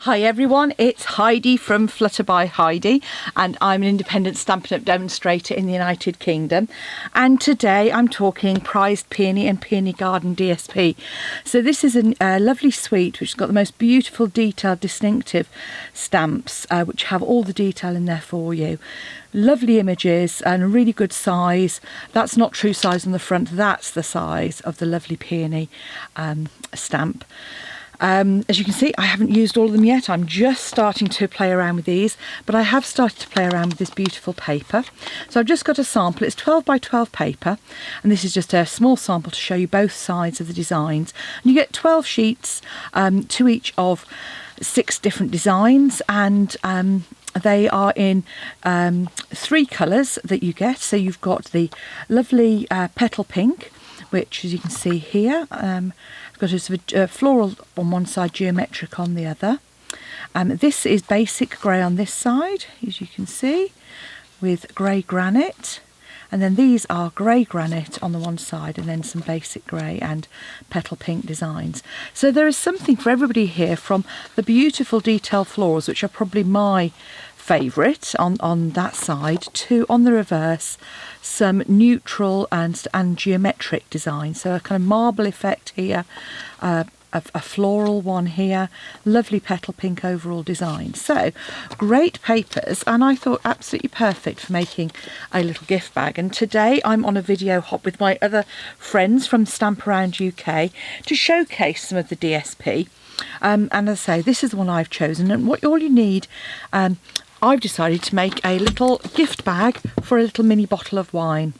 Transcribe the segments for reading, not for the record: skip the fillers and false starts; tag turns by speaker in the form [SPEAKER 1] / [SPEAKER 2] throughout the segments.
[SPEAKER 1] Hi everyone, it's Heidi from Flutter by Heidi, and I'm an independent Stampin' Up! Demonstrator in the United Kingdom, and today I'm talking prized peony and peony garden DSP. So this is a lovely suite which has got the most beautiful, detailed, distinctive stamps which have all the detail in there for you. Lovely images and a really good size. That's not true size on the front, that's the size of the lovely peony stamp. As you can see, I haven't used all of them yet. I'm just starting to play around with these, but I have started to play around with this beautiful paper. So I've just got a sample. It's 12 by 12 paper, and this is just a small sample to show you both sides of the designs. And you get 12 sheets, to each of 6 different designs, and they are in 3 colours that you get. So you've got the lovely petal pink, which, as you can see here, got a sort of floral on one side, geometric on the other. This is basic grey on this side, as you can see, with grey granite. And then these are grey granite on the one side, and then some basic grey and petal pink designs. So there is something for everybody here, from the beautiful detailed florals, which are probably my favourite on that side, to, on the reverse, some neutral and geometric design. So a kind of marble effect here, a floral one here, lovely petal pink overall design. So great papers, and I thought absolutely perfect for making a little gift bag. And today I'm on a video hop with my other friends from Stamp Around UK to showcase some of the DSP. And as I say, this is the one I've chosen, and all you need, I've decided to make a little gift bag for a little mini bottle of wine.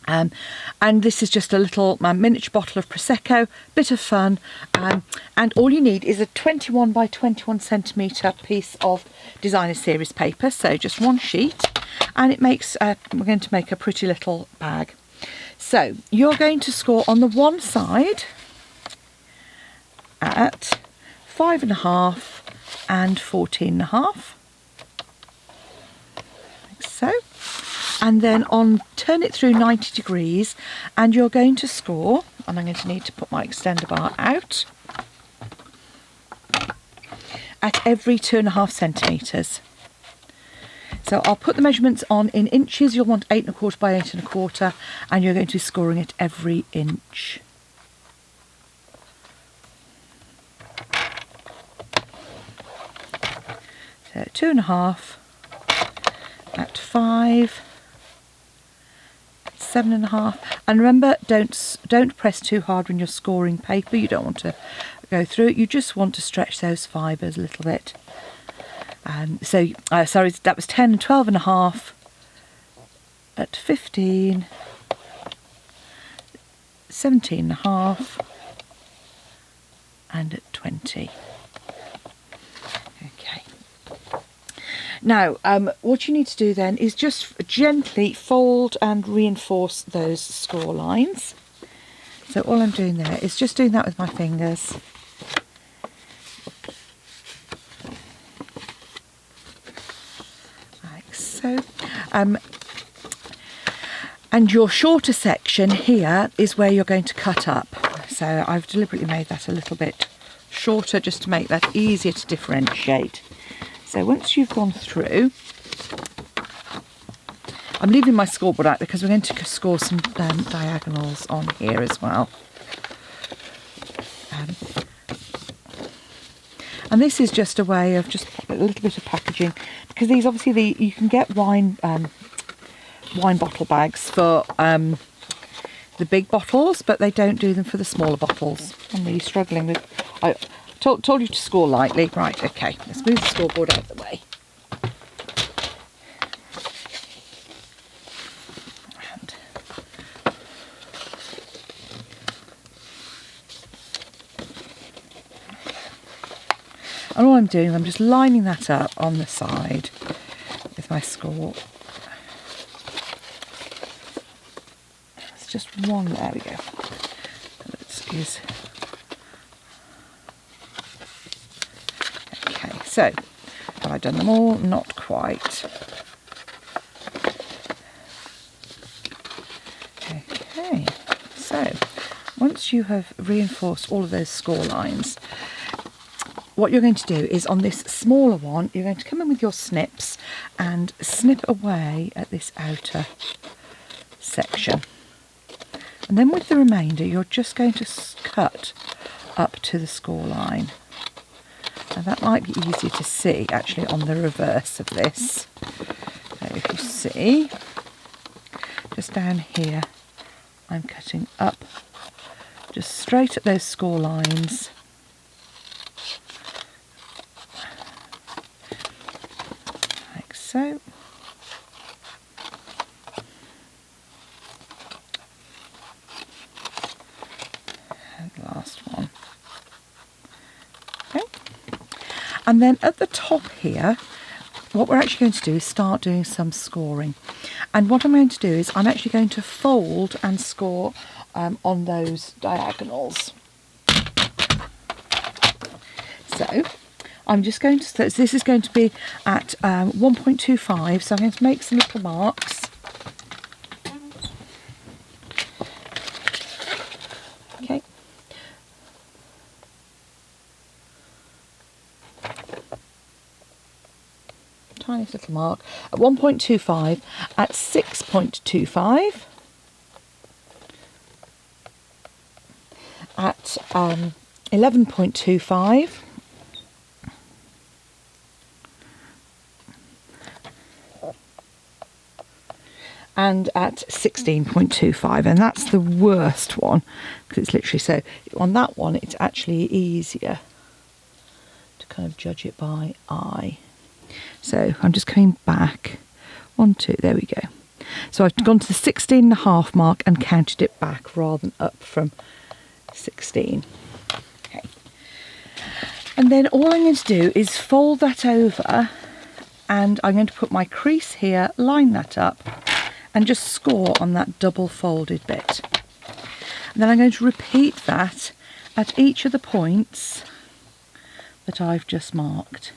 [SPEAKER 1] And this is just a little miniature bottle of prosecco, bit of fun, and all you need is a 21 by 21 centimetre piece of designer series paper. So just one sheet, and it makes we're going to make a pretty little bag. So you're going to score on the one side at 5.5 and 14.5. So, and then turn it through 90 degrees, and you're going to score, and I'm going to need to put my extender bar out, at every 2.5 centimetres. So I'll put the measurements on in inches. You'll want 8.25 by 8.25, and you're going to be scoring at every inch. So 2.5 at 5, 7.5, and remember, don't press too hard when you're scoring paper. You don't want to go through it. You just want to stretch those fibres a little bit. Sorry, that was 10 and 12.5 at 15, 17.5, and at 20. Now, what you need to do then is just gently fold and reinforce those score lines. So all I'm doing there is just doing that with my fingers. Like so. And your shorter section here is where you're going to cut up. So I've deliberately made that a little bit shorter just to make that easier to differentiate. So once you've gone through, I'm leaving my scoreboard out because we're going to score some diagonals on here as well. And this is just a way of just a little bit of packaging, because these obviously you can get wine bottle bags for the big bottles, but they don't do them for the smaller bottles. I'm really struggling with. I told you to score lightly. Right, okay, let's move the scoreboard out of the way. And all I'm doing is I'm just lining that up on the side with my score. It's just one, there we go. Excuse. Okay, so have I done them all? Not quite. Okay, so once you have reinforced all of those score lines, what you're going to do is on this smaller one, you're going to come in with your snips and snip away at this outer section. And then with the remainder, you're just going to cut up to the score line. And that might be easier to see actually on the reverse of this. So if you see, just down here, I'm cutting up just straight at those score lines. Like so. And the last one. Okay. And then at the top here, what we're actually going to do is start doing some scoring. And what I'm going to do is I'm actually going to fold and score on those diagonals. So I'm just going to, so this is going to be at 1.25, so I'm going to make some little marks. Okay. Tiny little mark at 1.25, at 6.25, at 11.25, and at 16.25, and that's the worst one because it's literally, so on that one it's actually easier to kind of judge it by eye. So I'm just coming back, 1, 2, there we go. So I've gone to the 16.5 mark and counted it back rather than up from 16. Okay. And then all I'm going to do is fold that over, and I'm going to put my crease here, line that up, and just score on that double folded bit. And then I'm going to repeat that at each of the points that I've just marked.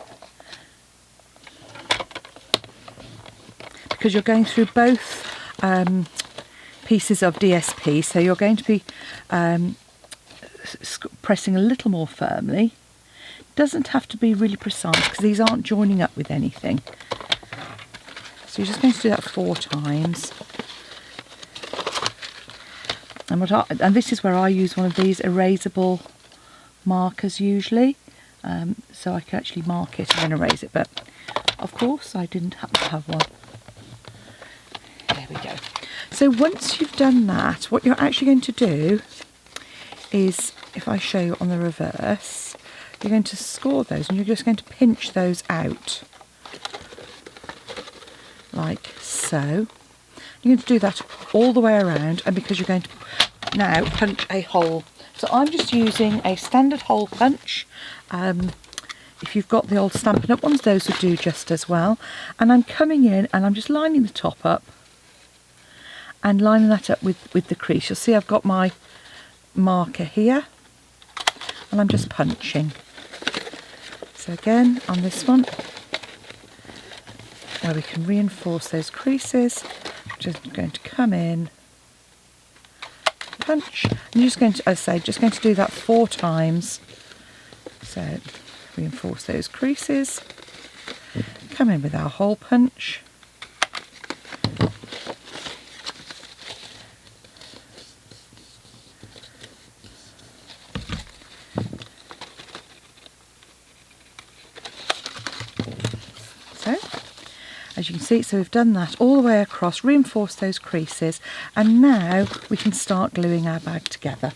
[SPEAKER 1] Because you're going through both pieces of DSP, so you're going to be pressing a little more firmly. Doesn't have to be really precise because these aren't joining up with anything. So you're just going to do that 4 times. And this is where I use one of these erasable markers usually, so I can actually mark it and then erase it. But of course, I didn't happen to have one. There we go. So once you've done that, what you're actually going to do is, if I show you on the reverse, you're going to score those and you're just going to pinch those out. Like so. You're going to do that all the way around, and because you're going to now punch a hole. So I'm just using a standard hole punch. If you've got the old Stampin' Up ones, those would do just as well. And I'm coming in and I'm just lining the top up and lining that up with the crease. You'll see I've got my marker here and I'm just punching. So again, on this one, where we can reinforce those creases, just going to come in, punch, and you're just going to, as I say, just going to do that 4 times. So reinforce those creases, come in with our hole punch, so as you can see, so we've done that all the way across, reinforce those creases, and now we can start gluing our bag together.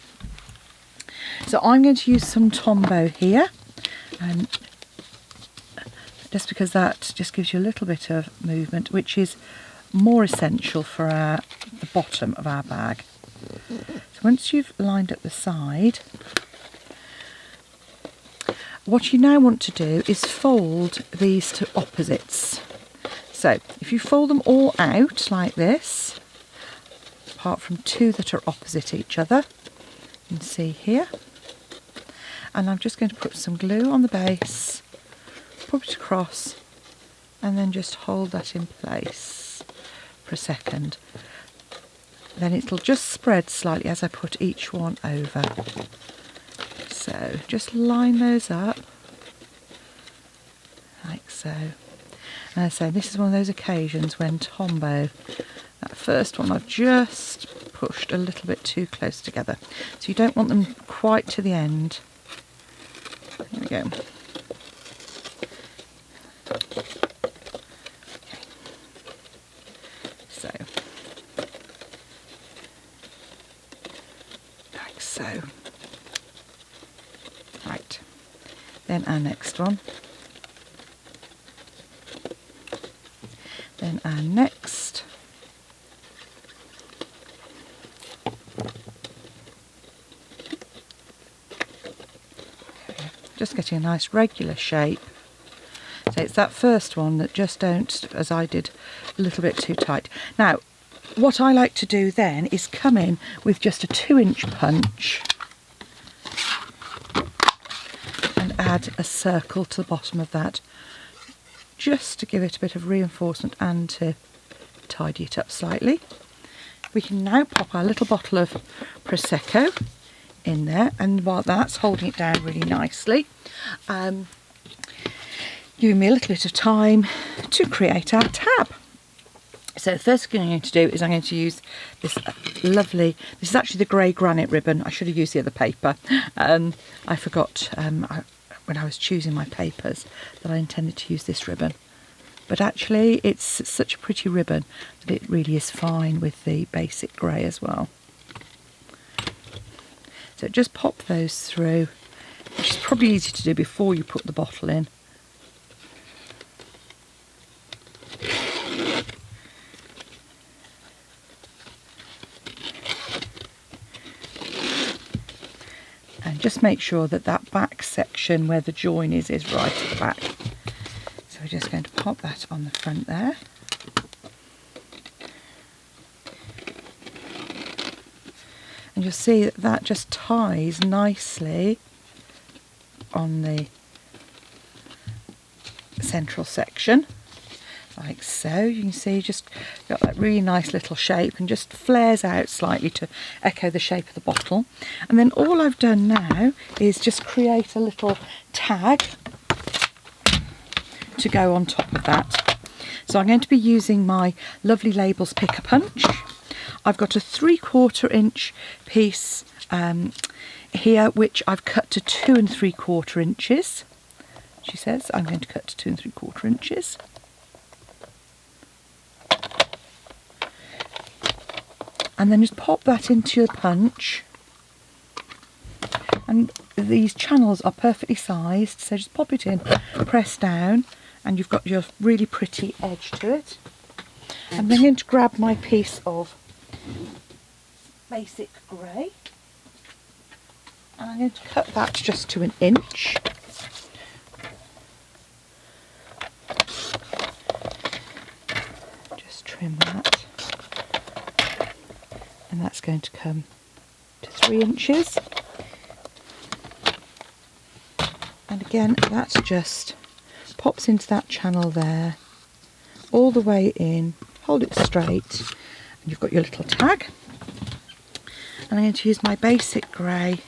[SPEAKER 1] So I'm going to use some Tombow here, and just because that just gives you a little bit of movement, which is more essential for the bottom of our bag. So once you've lined up the side, what you now want to do is fold these to opposites. So if you fold them all out like this, apart from 2 that are opposite each other, you can see here. And I'm just going to put some glue on the base, put it across, and then just hold that in place for a second. Then it'll just spread slightly as I put each one over. So just line those up so. And as I say, this is one of those occasions when Tombow, that first one I've just pushed a little bit too close together. So you don't want them quite to the end. There we go. Okay. So, like so. Right. Then our next one. Then our next. Okay. Just getting a nice regular shape. So it's that first one that just don't, as I did, a little bit too tight. Now, what I like to do then is come in with just a 2-inch punch and add a circle to the bottom of that, just to give it a bit of reinforcement and to tidy it up slightly. We can now pop our little bottle of prosecco in there, and while that's holding it down really nicely, giving me a little bit of time to create our tab. So the first thing I'm going to do is I'm going to use this lovely, this is actually the grey granite ribbon. I should have used the other paper. I forgot when I was choosing my papers that I intended to use this ribbon. But actually it's such a pretty ribbon that it really is fine with the basic grey as well. So just pop those through, which is probably easy to do before you put the bottle in. And just make sure that that back section where the join is right at the back. So we're just going to pop that on the front there. And you'll see that that just ties nicely on the central section, like so. You can see just got that really nice little shape and just flares out slightly to echo the shape of the bottle. And then all I've done now is just create a little tag to go on top of that. So I'm going to be using my lovely Labels Picker Punch. I've got a 3/4 inch piece here, which I've cut to 2 3/4 inches. She says I'm going to cut to 2 3/4 inches. And then just pop that into your punch. And these channels are perfectly sized, so just pop it in, press down, and you've got your really pretty edge to it. And I'm going to grab my piece of basic grey, and I'm going to cut that just to 1 inch. Just trim that, and that's going to come to 3 inches. And again, that's just pops into that channel there, all the way in, hold it straight, and you've got your little tag. And I'm going to use my basic grey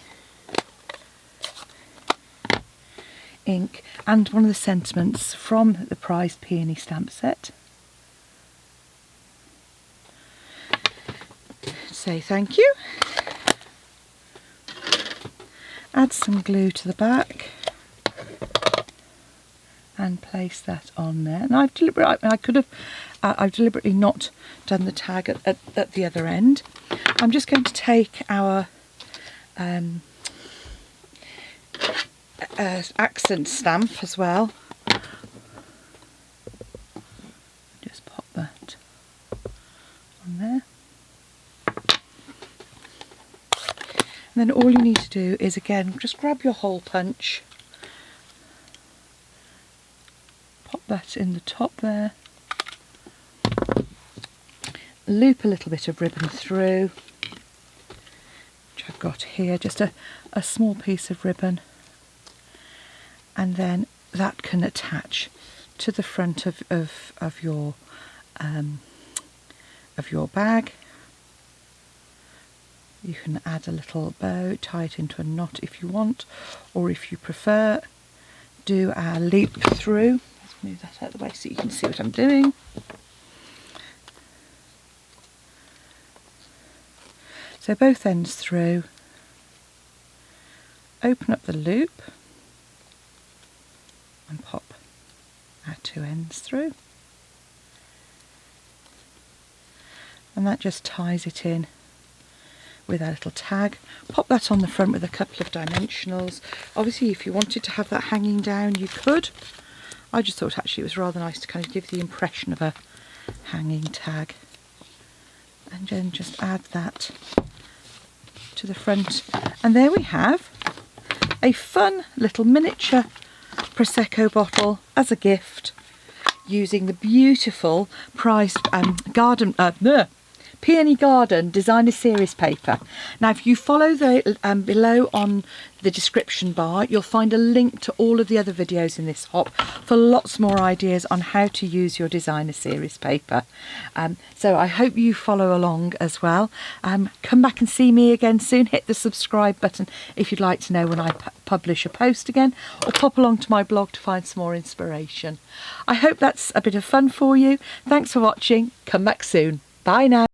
[SPEAKER 1] ink and one of the sentiments from the Prized Peony stamp set. Say thank you. Add some glue to the back and place that on there. And I've deliberately not done the tag at the other end. I'm just going to take our accent stamp as well. Just pop that on there. And then all you need to do is, again, just grab your hole punch, pop that in the top there, loop a little bit of ribbon through, which I've got here, just a small piece of ribbon, and then that can attach to the front of your bag. You can add a little bow, tie it into a knot if you want, or if you prefer, do our loop through as move that out of the way so you can see what I'm doing. So both ends through, open up the loop and pop our 2 ends through. And that just ties it in with our little tag. Pop that on the front with a couple of dimensionals. Obviously if you wanted to have that hanging down you could. I just thought actually it was rather nice to kind of give the impression of a hanging tag. And then just add that to the front. And there we have a fun little miniature prosecco bottle as a gift using the beautiful prized Peony Garden Designer Series paper. Now if you follow the below on the description bar you'll find a link to all of the other videos in this hop for lots more ideas on how to use your Designer Series paper. So I hope you follow along as well. Come back and see me again soon. Hit the subscribe button if you'd like to know when I publish a post again, or pop along to my blog to find some more inspiration. I hope that's a bit of fun for you. Thanks for watching. Come back soon. Bye now.